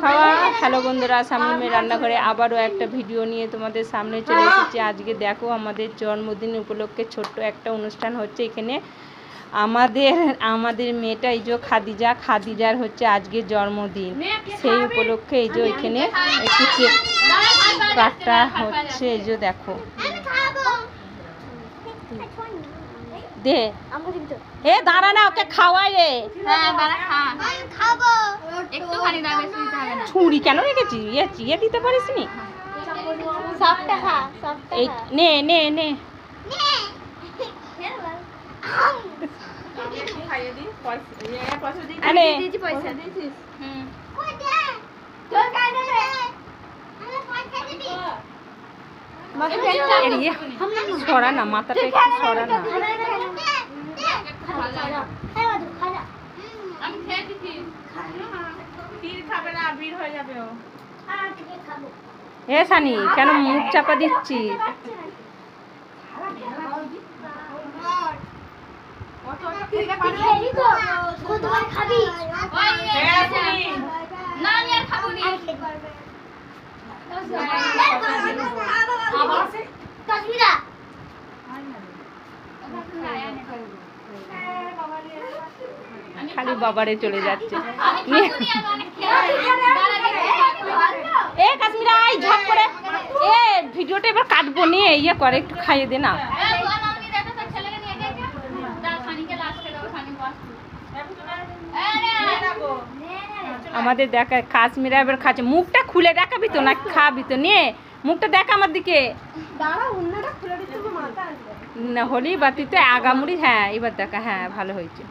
খাওয়া। হ্যালো বন্ধুরা, শামীমের রান্নাঘরে আবারও একটা ভিডিও নিয়ে তোমাদের সামনে চলে এসেছি। আজকে দেখো আমাদের জন্মদিন উপলক্ষে ছোট্ট একটা অনুষ্ঠান হচ্ছে এখানে। আমাদের মেয়েটা এই যে খাদিজার হচ্ছে আজকে জন্মদিন, সেই উপলক্ষে এই যে এখানে একটু কেক কাটা হচ্ছে। এই যে দেখো, দে এ দাঁড়া না, ওকে খাওয়াই রে। ছুরি কেন রেখেছি? ইয়ে দিতে পারিস নি? নে নে নে, সরা না, মাথাটা একটু সরা না। এ সানি, কেন মুখ চাপা দিচ্ছি? খালি বাবারে চলে যাচ্ছে। এ কাশ্মীরা, আই ঝপ করে। এ ভিডিওটা এবার কাটবো, নিয়ে ইয়ে করে একটু খাইয়ে দে না। আমাদের দেখা কাশ্মীরা এবার খাচ্ছে। মুখটা খুলে দেখাবি তো না খাবি তো? নিয়ে মুখটা দেখা আমার দিকে না হলি বা তুই তো আগামুড়ি। হ্যাঁ এবার দেখা, হ্যাঁ ভালো হয়েছে।